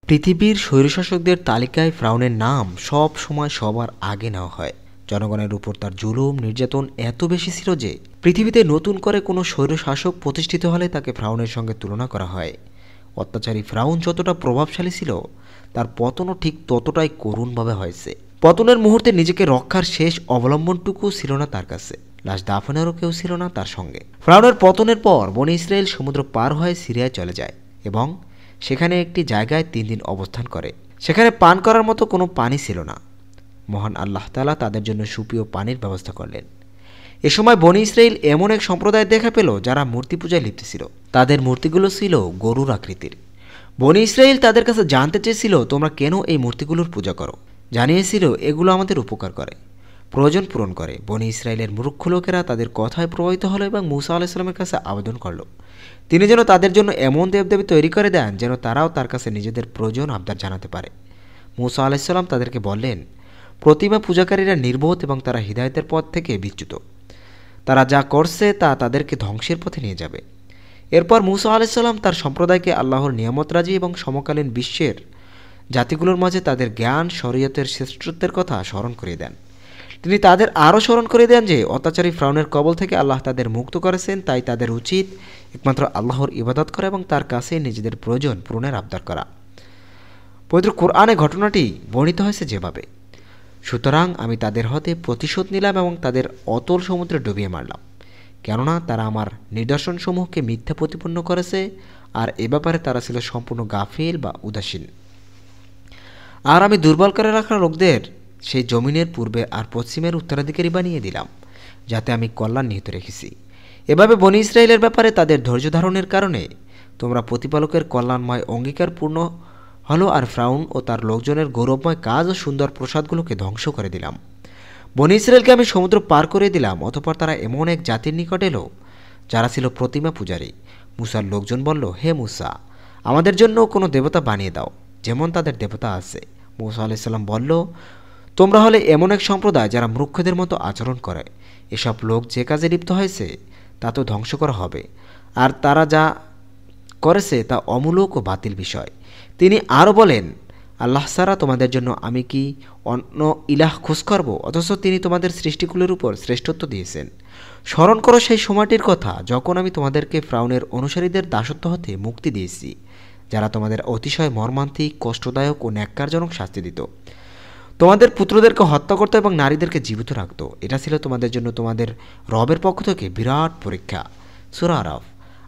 পৃথিবীর স্বৈরশাসকদের তালিকায় ফ্রাউনের নাম সব সময় সবার আগে নেওয়া হয়। জনগণের উপর তার জুলুম নির্যাতন এত বেশি ছিল যে পৃথিবীতে নতুন করে কোনো স্বৈরশাসক প্রতিষ্ঠিত হলে তাকে ফ্রাউনের সঙ্গে তুলনা করা হয়। অত্যাচারী ফ্রাউন যতটা প্রভাবশালী ছিল, তার পতনও ঠিক ততটাই করুণভাবে হয়েছে। পতনের মুহূর্তে নিজেকে রক্ষার শেষ অবলম্বনটুকু ছিল না তার কাছে, লাশ দাফনেরও কেউ ছিল না তার সঙ্গে। ফ্রাউনের পতনের পর বনি ইসরায়েল সমুদ্র পার হয়ে সিরিয়ায় চলে যায় এবং সেখানে একটি জায়গায় 3 দিন অবস্থান করে। সেখানে পান করার মতো কোনো পানি ছিল না। মহান আল্লাহ তাআলা তাদের জন্য সুপেয় পানির ব্যবস্থা করলেন। এ সময় বনি ইসরায়েল এমন এক সম্প্রদায় দেখা পেল যারা মূর্তি পূজায় লিপ্ত ছিল। তাদের মূর্তিগুলো ছিল গরুর আকৃতির। বনি ইসরায়েল তাদের কাছে জানতে চেয়েছিল, তোমরা কেন এই মূর্তিগুলোর পূজা করো? জানিয়েছিল এগুলো আমাদের উপকার করে, প্রয়োজন পূরণ করে। বনি ইসরায়েলের মূর্খ লোকেরা তাদের কথায় প্রভাবিত হলো এবং মূসা আলাইহিস সালামের কাছে আবেদন করল তিনি যেন তাদের জন্য এমন দেবদেবী তৈরি করে দেন যেন তারাও তার কাছে নিজেদের প্রয়োজন আবদার জানাতে পারে। মূসা আলাইহিস সালাম তাদেরকে বললেন, প্রতিমা পূজাকারীরা নির্বোধ এবং তারা হিদায়াতের পথ থেকে বিচ্যুত। তারা যা করছে তা তাদেরকে ধ্বংসের পথে নিয়ে যাবে। এরপর মূসা আলাইহিস সালাম তার সম্প্রদায়কে আল্লাহর নিয়ামতরাজি এবং সমকালীন বিশ্বের জাতিগুলোর মাঝে তাদের জ্ঞান শরীয়তের শ্রেষ্ঠত্বের কথা স্মরণ করিয়ে দেন। তিনি তাদের আরও স্মরণ করে দেন যে অত্যাচারী ফ্রাউনের কবল থেকে আল্লাহ তাদের মুক্ত করেছেন, তাই তাদের উচিত একমাত্র আল্লাহর ইবাদত করা এবং তার কাছে নিজেদের প্রয়োজন পূরণের আবদার করা। পবিত্র কোরআনে ঘটনাটি বর্ণিত হয়েছে যেভাবে, সুতরাং আমি তাদের হতে প্রতিশোধ নিলাম এবং তাদের অতল সমুদ্রে ডুবিয়ে মারলাম, কেননা তারা আমার নিদর্শনসমূহকে মিথ্যা প্রতিপন্ন করেছে আর এ ব্যাপারে তারা ছিল সম্পূর্ণ গাফিল বা উদাসীন। আর আমি দুর্বল করে রাখা লোকদের সেই জমিনের পূর্বে আর পশ্চিমের উত্তরাধিকারী বানিয়ে দিলাম, যাতে আমি কল্যাণ নিহিত রেখেছি। এভাবে বনি ইসরায়েলের ব্যাপারে তাদের ধৈর্য ধারণের কারণে তোমরা প্রতিপালকের কল্যাণময় অঙ্গীকার পূর্ণ হলো আর ফ্রাউন ও তার লোকজনের গৌরবময় কাজ ও সুন্দর প্রসাদগুলোকে ধ্বংস করে দিলাম। বনি ইসরায়েলকে আমি সমুদ্র পার করে দিলাম। অতঃপর তারা এমন এক জাতির নিকট এলো যারা ছিল প্রতিমা পূজারী। মুসার লোকজন বলল, হে মুসা, আমাদের জন্য কোনো দেবতা বানিয়ে দাও যেমন তাদের দেবতা আছে। মুসা আলাইহিস সালাম বলল, তোমরা হলে এমন এক সম্প্রদায় যারা মূর্খদের মতো আচরণ করে। এসব লোক যে কাজে লিপ্ত হয়েছে তা তো ধ্বংস করা হবে, আর তারা যা করেছে তা অমূলক ও বাতিল বিষয়। তিনি আরও বলেন, আল্লাহ ছাড়া তোমাদের জন্য আমি কি অন্য ইলাহ খোঁজ করব, অথচ তিনি তোমাদের সৃষ্টিকুলের উপর শ্রেষ্ঠত্ব দিয়েছেন। স্মরণ করো সেই সময়টির কথা যখন আমি তোমাদেরকে ফ্রাউনের অনুসারীদের দাসত্ব হতে মুক্তি দিয়েছি, যারা তোমাদের অতিশয় মর্মান্তিক, কষ্টদায়ক ও ন্যাক্কারজনক শাস্তি দিত। তোমাদের পুত্রদেরকে হত্যা করত এবং নারীদেরকে জীবিত রাখত। এটা ছিল তোমাদের জন্য তোমাদের রবের পক্ষ থেকে বিরাট পরীক্ষা। সূরা আরাফ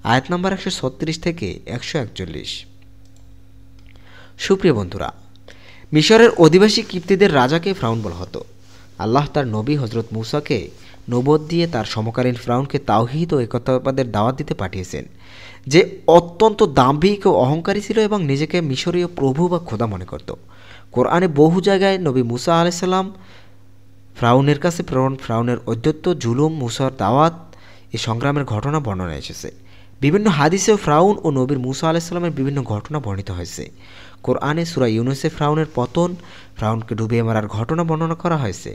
আয়াত নম্বর 136 থেকে 141। সুপ্রিয় বন্ধুরা, মিশরের অধিবাসী কিপ্তিদের রাজাকে ফ্রাউন বলা হতো। আল্লাহ তার নবী হজরত মুসাকে নবুয়ত দিয়ে তার সমকালীন ফ্রাউনকে তাওহীদ ও একতাবাদের দাওয়াত দিতে পাঠিয়েছেন, যে অত্যন্ত দাম্ভিক ও অহংকারী ছিল এবং নিজেকে মিশরীয় প্রভু বা খোদা মনে করত। কোরআনে বহু জায়গায় নবী মুসা আলাইহিস সালাম ফ্রাউনের কাছে প্রেরণ, ফ্রাউনের ঔদ্ধত্য, জুলুম, মুসার দাওয়াত এ সংগ্রামের ঘটনা বর্ণনা এসেছে। বিভিন্ন হাদিসেও ফ্রাউন ও নবীর মুসা আলাইহিস সালামের বিভিন্ন ঘটনা বর্ণিত হয়েছে। কোরআনে সূরা ইউনূসে ফ্রাউনের পতন, ফ্রাউনকে ডুবিয়ে মারার ঘটনা বর্ণনা করা হয়েছে।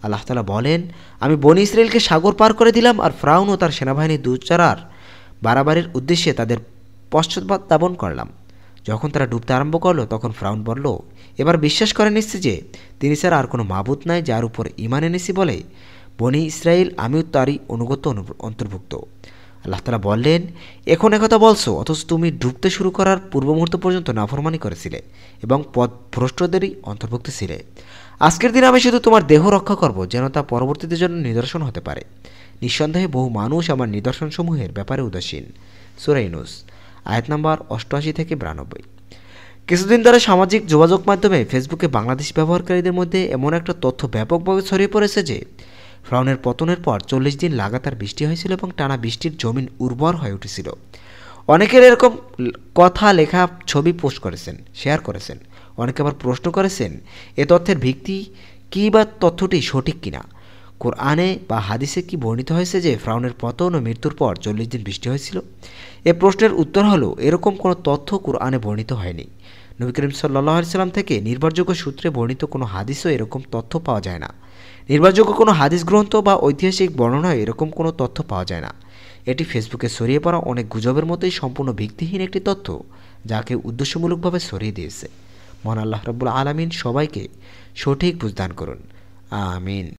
আল্লাহ তাআলা বলেন, আমি বনি ইসরায়েলকে সাগর পার করে দিলাম আর ফ্রাউন ও তার সেনাবাহিনী দুচারার বাড়াবাড়ির উদ্দেশ্যে তাদের পশ্চাৎ ধাবন করলাম। যখন তারা ডুবতে আরম্ভ করলো তখন ফ্রাউন বলল, এবার বিশ্বাস করে নিচ্ছি যে তিনি ছাড়া আর কোনো মাবুদ নাই, যার উপর ঈমান এনেছি বলে বনি ইসরায়েল আমিও তারই অনুগত অন্তর্ভুক্ত। আল্লাহ তাআলা বললেন, এখন একথা বলছো অথচ তুমি ডুবতে শুরু করার পূর্ব মুহূর্ত পর্যন্ত নাফরমানি করেছিলে এবং পথভ্রষ্টদেরই অন্তর্ভুক্ত ছিলে। আজকের দিনে আমি শুধু তোমার দেহ রক্ষা করব, যেন তা পরবর্তীতে জন্য নিদর্শন হতে পারে। নিঃসন্দেহে বহু মানুষ আমার নিদর্শনসমূহের ব্যাপারে উদাসীন। সূরা ইউনূস আয়াত নম্বর 88 থেকে 92। কিছুদিন ধরে সামাজিক যোগাযোগ মাধ্যমে ফেসবুকে বাংলাদেশি ব্যবহারকারীদের মধ্যে এমন একটা তথ্য ব্যাপকভাবে ছড়িয়ে পড়েছে যে ফ্রাউনের পতনের পর 40 দিন লাগাতার বৃষ্টি হয়েছিল এবং টানা বৃষ্টির জমিন উর্বর হয়ে উঠেছিল। অনেকের এরকম কথা, লেখা, ছবি পোস্ট করেছেন, শেয়ার করেছেন। অনেকে আবার প্রশ্ন করেছেন এ তথ্যের ভিত্তি কী বা তথ্যটি সঠিক কিনা। কোরআনে বা হাদিসে কি বর্ণিত হয়েছে যে ফ্রাউনের পতন ও মৃত্যুর পর 40 দিন বৃষ্টি হয়েছিল? এ প্রশ্নের উত্তর হলো, এরকম কোনো তথ্য কোরআনে বর্ণিত হয়নি। নবী করিম সাল্লাল্লাহু আলাইহি সাল্লাম থেকে নির্ভরযোগ্য সূত্রে বর্ণিত কোনো হাদিসও এরকম তথ্য পাওয়া যায় না। নির্ভরযোগ্য কোনো হাদিস গ্রন্থ বা ঐতিহাসিক বর্ণনায় এরকম কোনো তথ্য পাওয়া যায় না। এটি ফেসবুকে ছড়িয়ে পড়া অনেক গুজবের মতোই সম্পূর্ণ ভিত্তিহীন একটি তথ্য, যাকে উদ্দেশ্যমূলকভাবে ছড়িয়ে দিয়েছে। মহান আল্লাহ রাব্বুল আলামিন সবাইকে সঠিক বুঝদান করুন। আমিন।